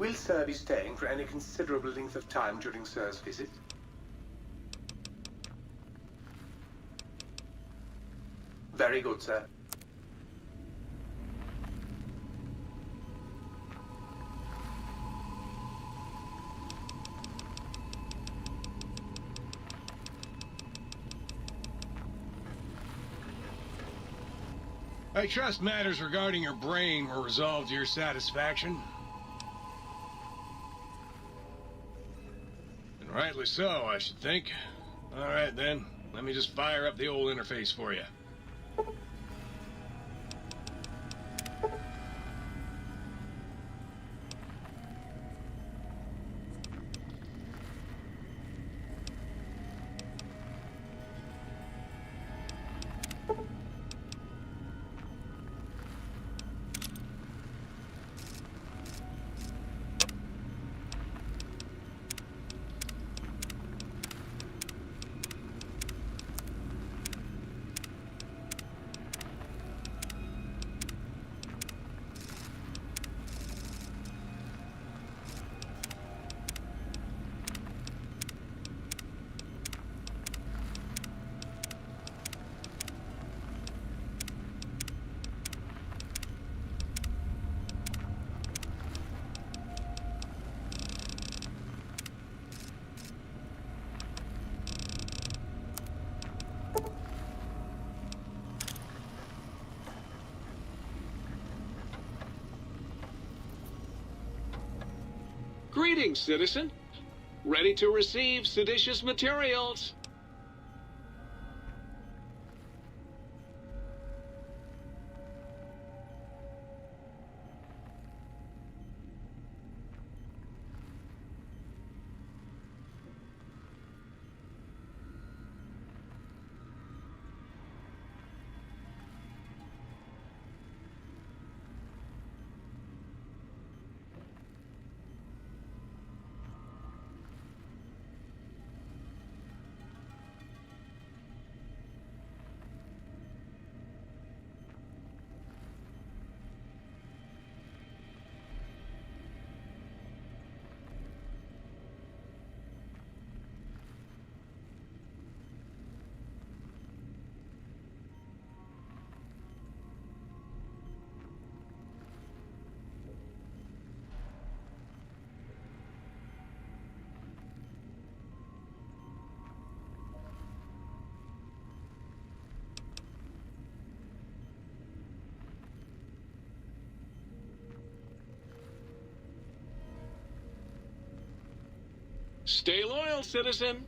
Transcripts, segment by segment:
Will Sir be staying for any considerable length of time during Sir's visit? Very good, sir. I trust matters regarding your brain were resolved to your satisfaction. And rightly so, I should think. All right, then. Let me just fire up the old interface for you. Greetings, citizen. Ready to receive seditious materials. Stay loyal, citizen.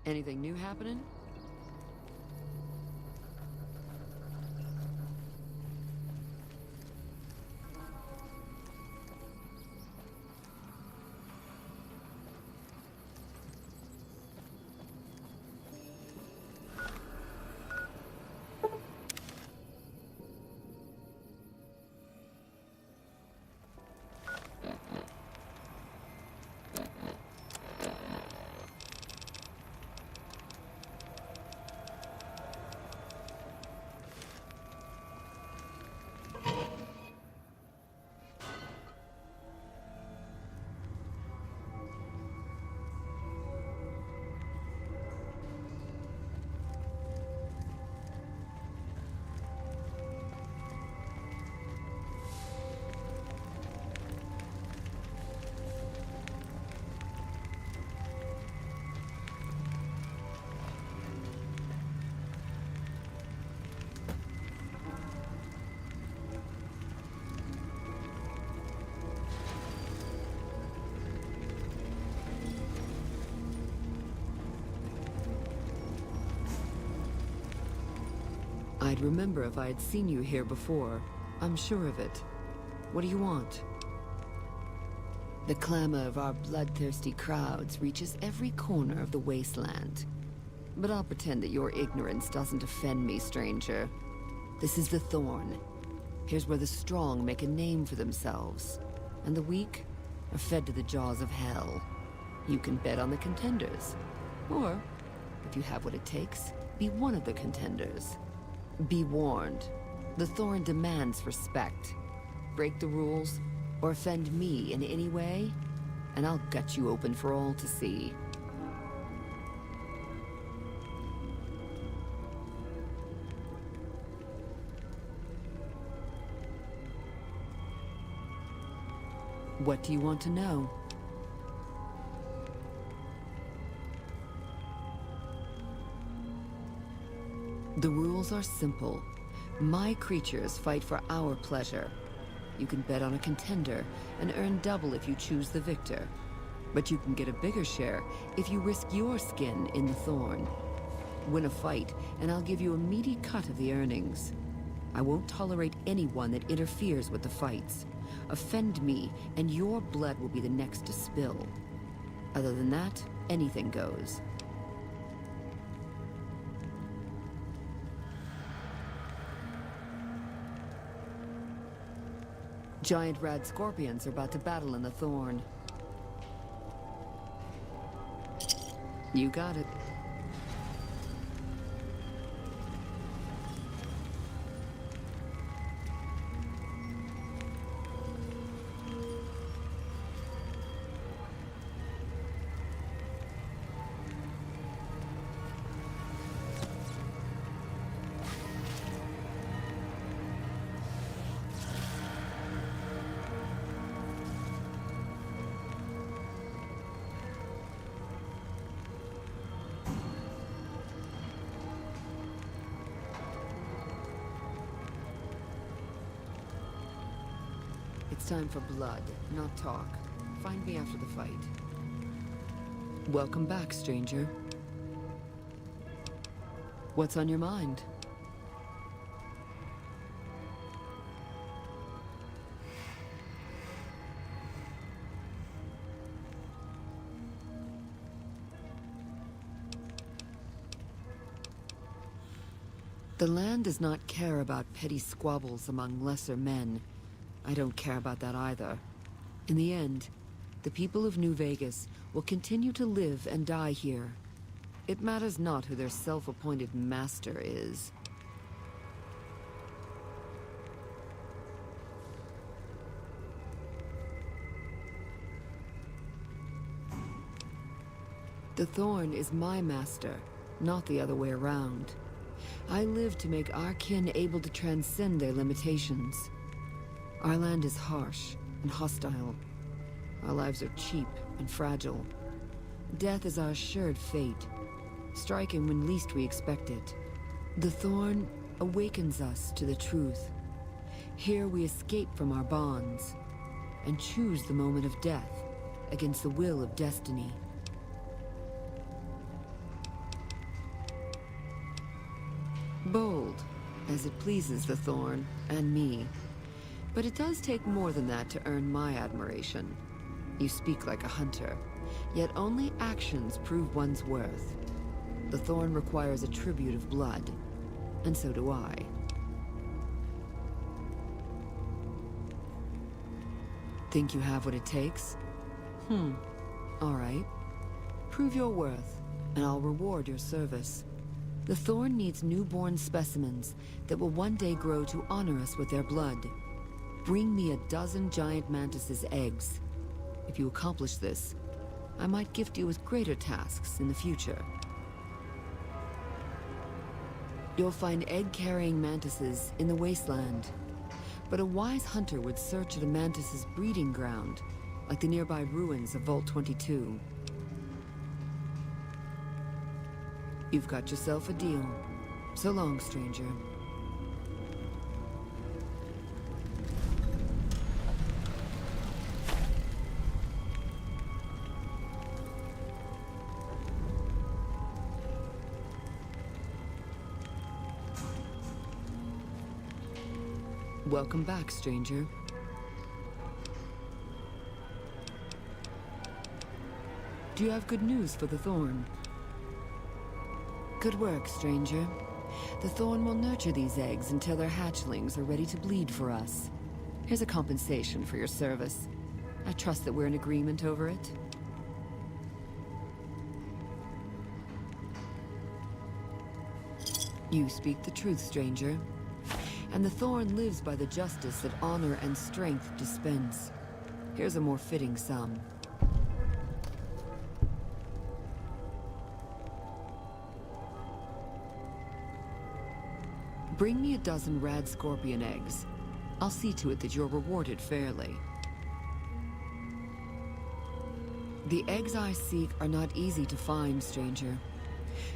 Anything new happening? I'd remember if I had seen you here before. I'm sure of it. What do you want? The clamor of our bloodthirsty crowds reaches every corner of the wasteland. But I'll pretend that your ignorance doesn't offend me, stranger. This is the Thorn. Here's where the strong make a name for themselves, and the weak are fed to the jaws of hell. You can bet on the contenders. Or, if you have what it takes, be one of the contenders. Be warned. The Thorn demands respect. Break the rules, or offend me in any way, and I'll gut you open for all to see. What do you want to know? The rules are simple. My creatures fight for our pleasure. You can bet on a contender and earn double if you choose the victor. But you can get a bigger share if you risk your skin in the Thorn. Win a fight, and I'll give you a meaty cut of the earnings. I won't tolerate anyone that interferes with the fights. Offend me, and your blood will be the next to spill. Other than that, anything goes. Giant rad scorpions are about to battle in the Thorn. You got it. It's time for blood, not talk. Find me after the fight. Welcome back, stranger. What's on your mind? The land does not care about petty squabbles among lesser men. I don't care about that either. In the end, the people of New Vegas will continue to live and die here. It matters not who their self-appointed master is. The Thorn is my master, not the other way around. I live to make our kin able to transcend their limitations. Our land is harsh and hostile. Our lives are cheap and fragile. Death is our assured fate, striking when least we expect it. The Thorn awakens us to the truth. Here we escape from our bonds and choose the moment of death against the will of destiny. Bold, as it pleases the Thorn and me. But it does take more than that to earn my admiration. You speak like a hunter, yet only actions prove one's worth. The Thorn requires a tribute of blood, and so do I. Think you have what it takes? All right. Prove your worth, and I'll reward your service. The Thorn needs newborn specimens that will one day grow to honor us with their blood. Bring me 12 giant mantis's eggs. If you accomplish this, I might gift you with greater tasks in the future. You'll find egg-carrying mantises in the wasteland, but a wise hunter would search at a mantis's breeding ground, like the nearby ruins of Vault 22. You've got yourself a deal. So long, stranger. Welcome back, stranger. Do you have good news for the Thorn? Good work, stranger. The Thorn will nurture these eggs until their hatchlings are ready to bleed for us. Here's a compensation for your service. I trust that we're in agreement over it. You speak the truth, stranger. And the Thorn lives by the justice that honor and strength dispense. Here's a more fitting sum. Bring me 12 rad scorpion eggs. I'll see to it that you're rewarded fairly. The eggs I seek are not easy to find, stranger.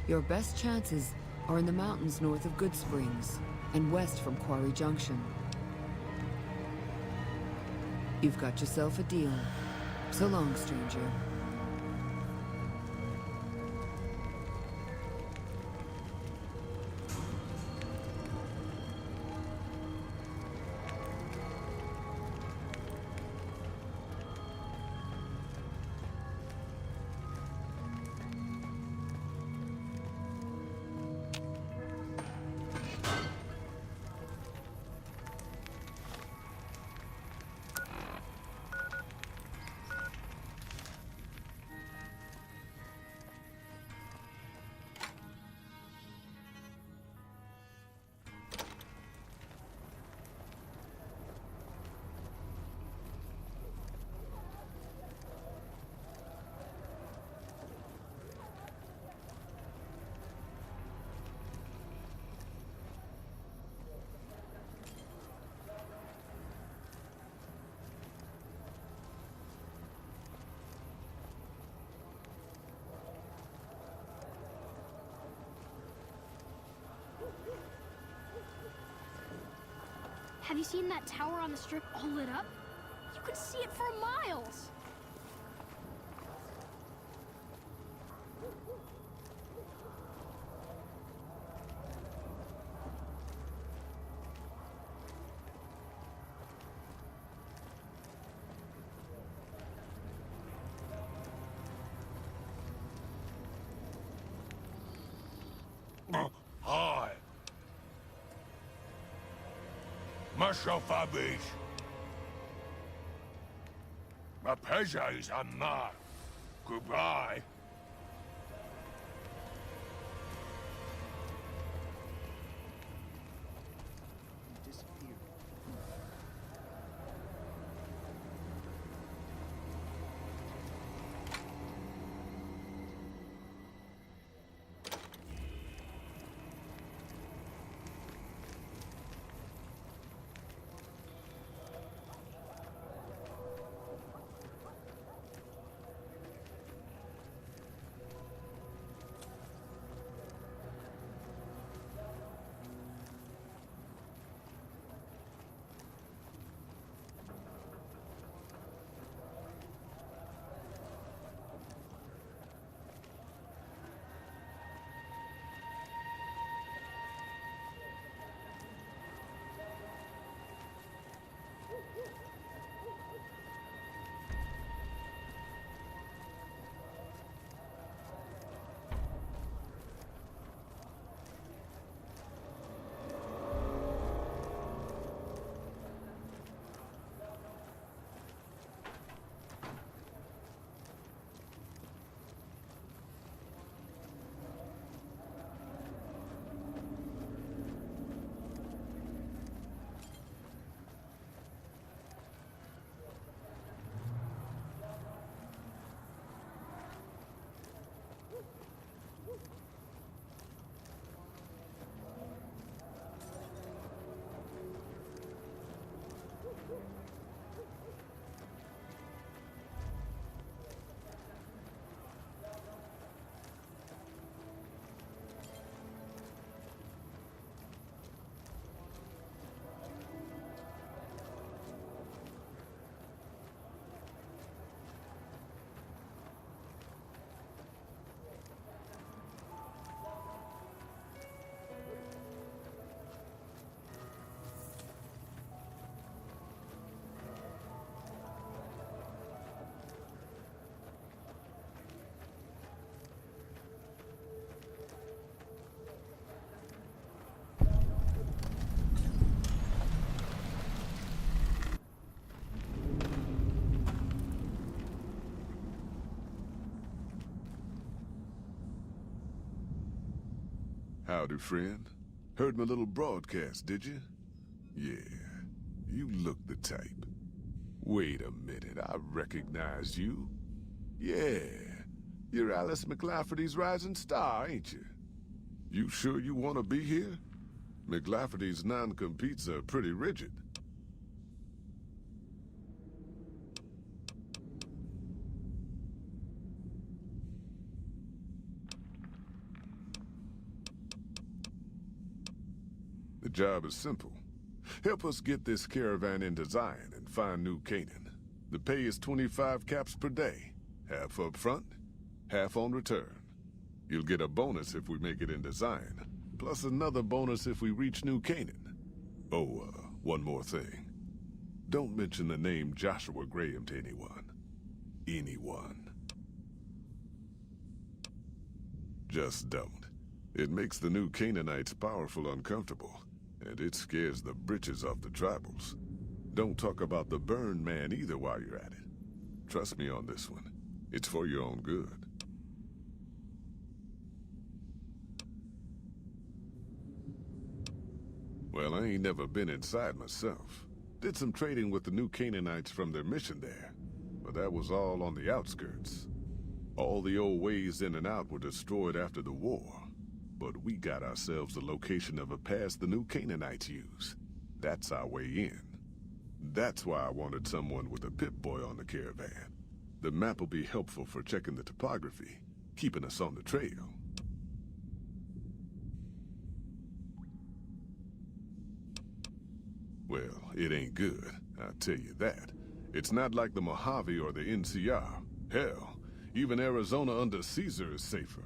Your best chances are in the mountains north of Good Springs and west from Quarry Junction. You've got yourself a deal. So long, stranger. Have you seen that tower on the strip all lit up? You could see it for miles! Hi. Myself Abish. My pleasure is unmarked. Goodbye. Howdy, friend. Heard my little broadcast, did you? Yeah, you look the type. Wait a minute, I recognize you. Yeah, you're Alice McLafferty's rising star, ain't you? You sure you want to be here? McLafferty's non-competes are pretty rigid. The job is simple. Help us get this caravan into Zion and find New Canaan. The pay is 25 caps per day. Half up front, half on return. You'll get a bonus if we make it into Zion, plus another bonus if we reach New Canaan. Oh, one more thing. Don't mention the name Joshua Graham to anyone. Anyone. Just don't. It makes the New Canaanites powerful uncomfortable, and it scares the britches off the tribals. Don't talk about the Burn Man either while you're at it. Trust me on this one. It's for your own good. Well, I ain't never been inside myself. Did some trading with the New Canaanites from their mission there, but that was all on the outskirts. All the old ways in and out were destroyed after the war, but we got ourselves the location of a pass the New Canaanites use. That's our way in. That's why I wanted someone with a Pip-Boy on the caravan. The map will be helpful for checking the topography, keeping us on the trail. Well, it ain't good, I'll tell you that. It's not like the Mojave or the NCR. Hell, even Arizona under Caesar is safer.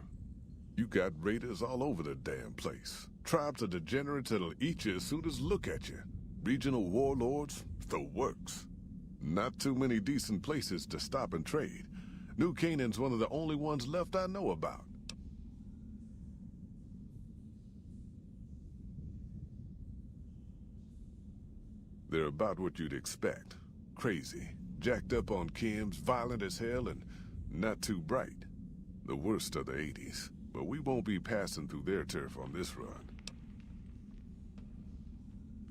You got raiders all over the damn place. Tribes of degenerates that'll eat you as soon as look at you. Regional warlords, the works. Not too many decent places to stop and trade. New Canaan's one of the only ones left I know about. They're about what you'd expect. Crazy, jacked up on chems, violent as hell, and not too bright. The worst of the 80s, but we won't be passing through their turf on this run.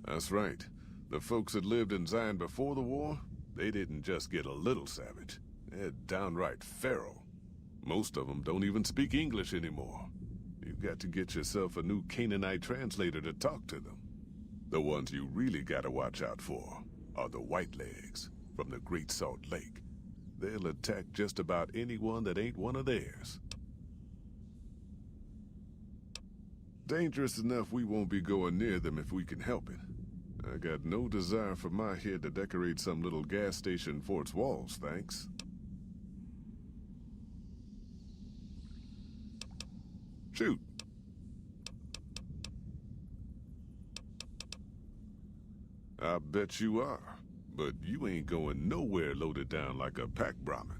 That's right. The folks that lived in Zion before the war, they didn't just get a little savage. They're downright feral. Most of them don't even speak English anymore. You've got to get yourself a new Canaanite translator to talk to them. The ones you really gotta watch out for are the Whitelegs from the Great Salt Lake. They'll attack just about anyone that ain't one of theirs. Dangerous enough we won't be going near them if we can help it. I got no desire for my head to decorate some little gas station fort's walls, thanks. Shoot. I bet you are, but you ain't going nowhere loaded down like a pack Brahmin.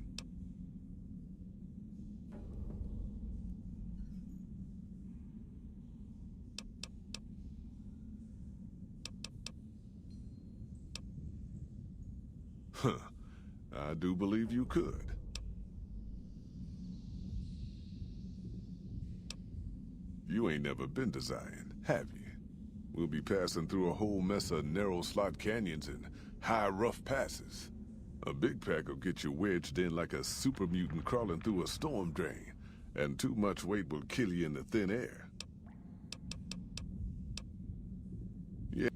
Huh. I do believe you could. You ain't never been to Zion, have you? We'll be passing through a whole mess of narrow slot canyons and high rough passes. A big pack will get you wedged in like a super mutant crawling through a storm drain, and too much weight will kill you in the thin air. Yeah.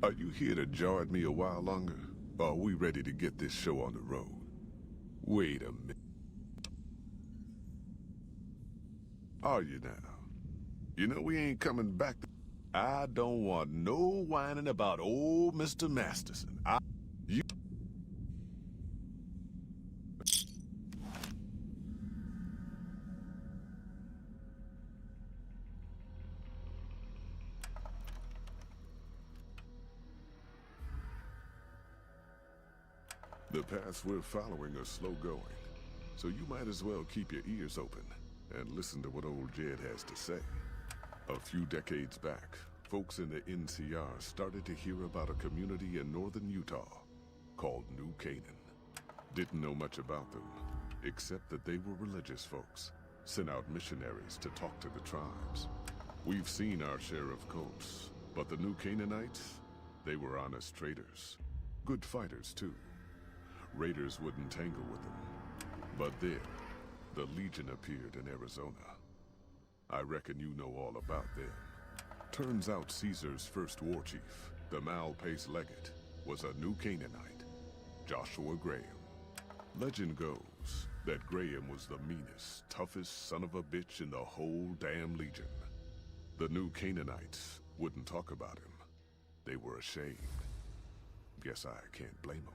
Are you here to jar at me a while longer? Or are we ready to get this show on the road? Wait a minute. Are you now? You know we ain't coming back. I don't want no whining about old Mr. Masterson. The paths we're following are slow going, so you might as well keep your ears open and listen to what old Jed has to say. A few decades back, folks in the NCR started to hear about a community in northern Utah called New Canaan. Didn't know much about them, except that they were religious folks, sent out missionaries to talk to the tribes. We've seen our share of cults, but the New Canaanites, they were honest traders. Good fighters, too. Raiders wouldn't tangle with them. But then, the Legion appeared in Arizona. I reckon you know all about them. Turns out Caesar's first war chief, the Malpais Legate, was a New Canaanite, Joshua Graham. Legend goes that Graham was the meanest, toughest son of a bitch in the whole damn Legion. The New Canaanites wouldn't talk about him. They were ashamed. Guess I can't blame them.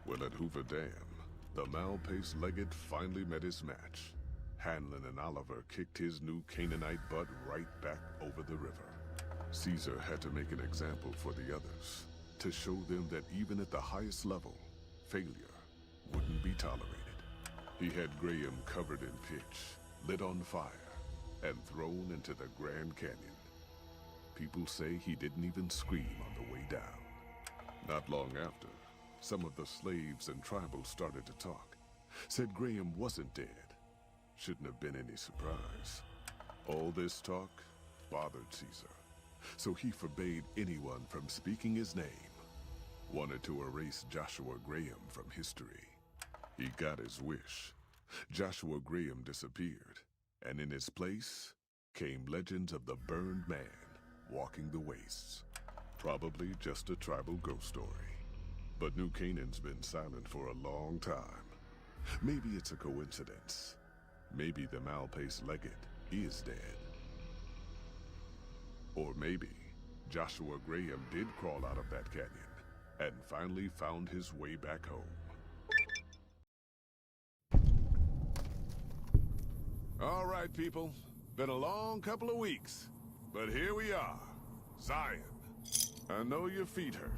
Well, at Hoover Dam, the Malpais Legate finally met his match. Hanlon and Oliver kicked his New Canaanite butt right back over the river. Caesar had to make an example for the others, to show them that even at the highest level, failure wouldn't be tolerated. He had Graham covered in pitch, lit on fire, and thrown into the Grand Canyon. People say he didn't even scream on the way down. Not long after, some of the slaves and tribals started to talk. Said Graham wasn't dead. Shouldn't have been any surprise. All this talk bothered Caesar, so he forbade anyone from speaking his name. Wanted to erase Joshua Graham from history. He got his wish. Joshua Graham disappeared, and in his place came legends of the burned man walking the wastes. Probably just a tribal ghost story. But New Canaan's been silent for a long time. Maybe it's a coincidence. Maybe the Malpais Legate is dead. Or maybe Joshua Graham did crawl out of that canyon and finally found his way back home. All right, people. Been a long couple of weeks, but here we are. Zion. I know your feet hurt.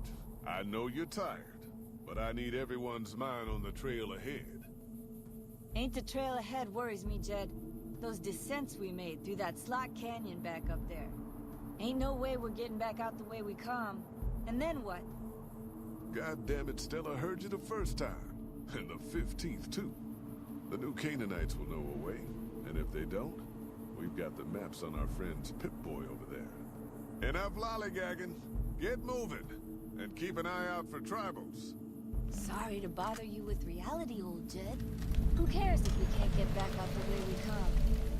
I know you're tired, but I need everyone's mind on the trail ahead. Ain't the trail ahead worries me, Jed. Those descents we made through that slot canyon back up there. Ain't no way we're getting back out the way we come. And then what? God damn it, Stella heard you the first time. And the 15th, too. The New Canaanites will know a way. And if they don't, we've got the maps on our friend's Pip-Boy over there. Enough lollygagging. Get moving. And keep an eye out for tribals. Sorry to bother you with reality, old Jed. Who cares if we can't get back out the way we come?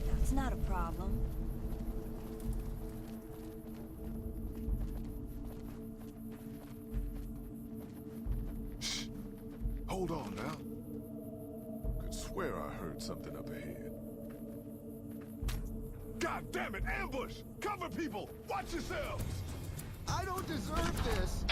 That's not a problem. Shh. Hold on now. Could swear I heard something up ahead. God damn it! Ambush! Cover people! Watch yourselves! I don't deserve this!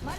My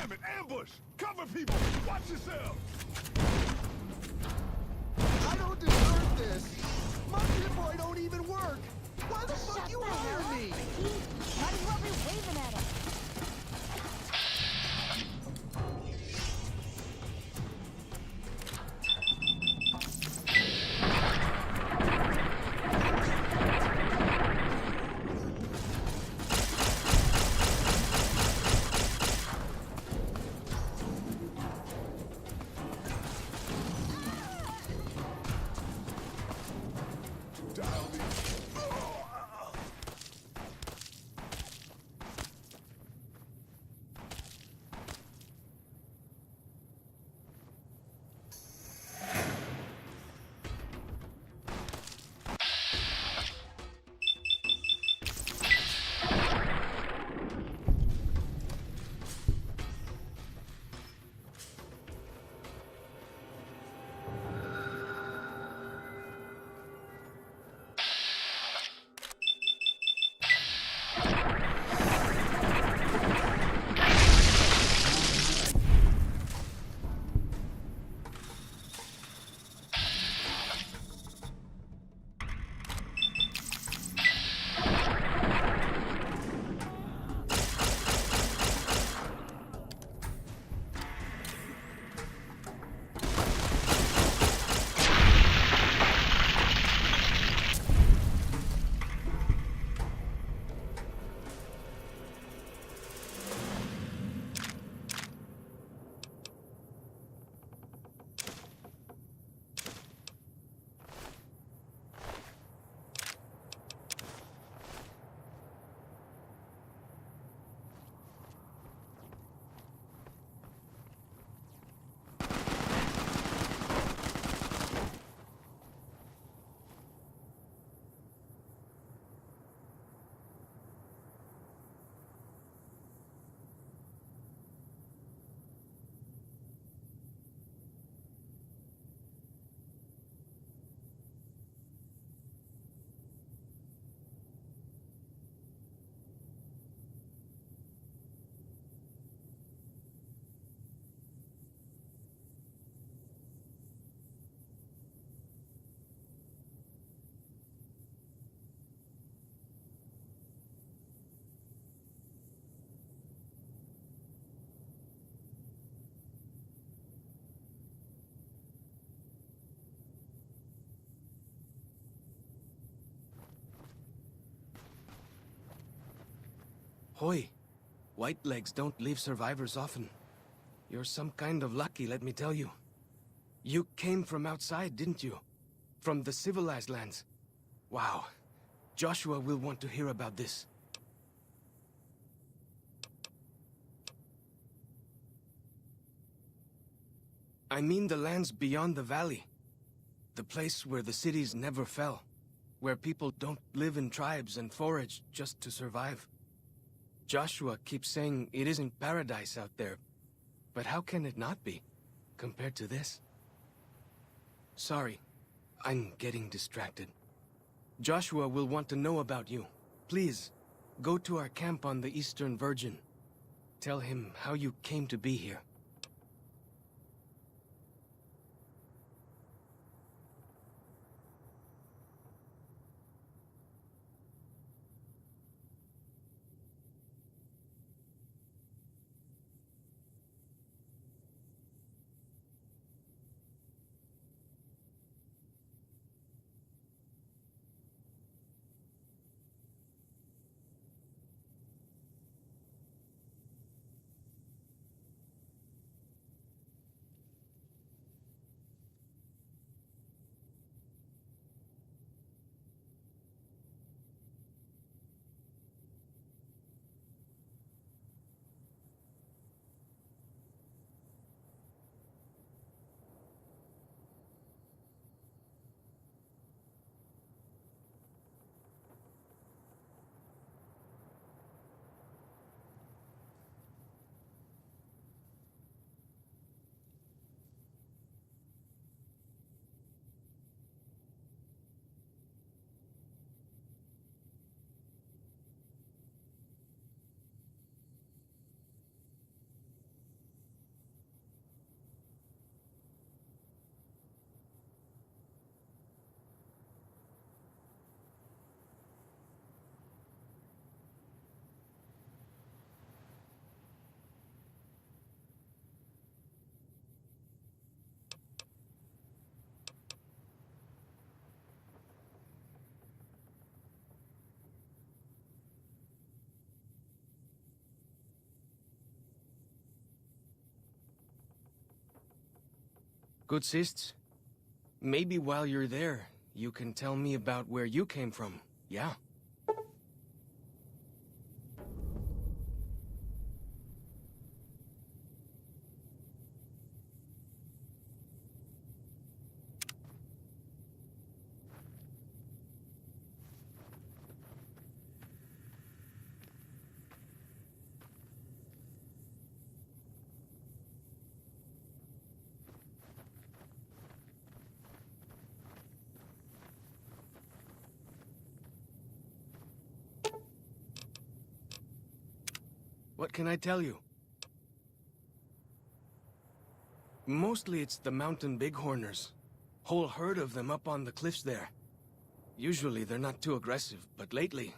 Damn it, ambush! Cover people! Watch yourself! I don't deserve this! My boy don't even work! Why the fuck you hire me? Might as well be waving at him. Hoy, Whitelegs don't leave survivors often. You're some kind of lucky, let me tell you. You came from outside, didn't you? From the civilized lands. Wow. Joshua will want to hear about this. I mean the lands beyond the valley. The place where the cities never fell. Where people don't live in tribes and forage just to survive. Joshua keeps saying it isn't paradise out there. But how can it not be, compared to this? Sorry, I'm getting distracted. Joshua will want to know about you. Please, go to our camp on the Eastern Virgin. Tell him how you came to be here. Good sists. Maybe while you're there, you can tell me about where you came from, yeah? What can I tell you? Mostly it's the mountain bighorners. Whole herd of them up on the cliffs there. Usually they're not too aggressive, but lately,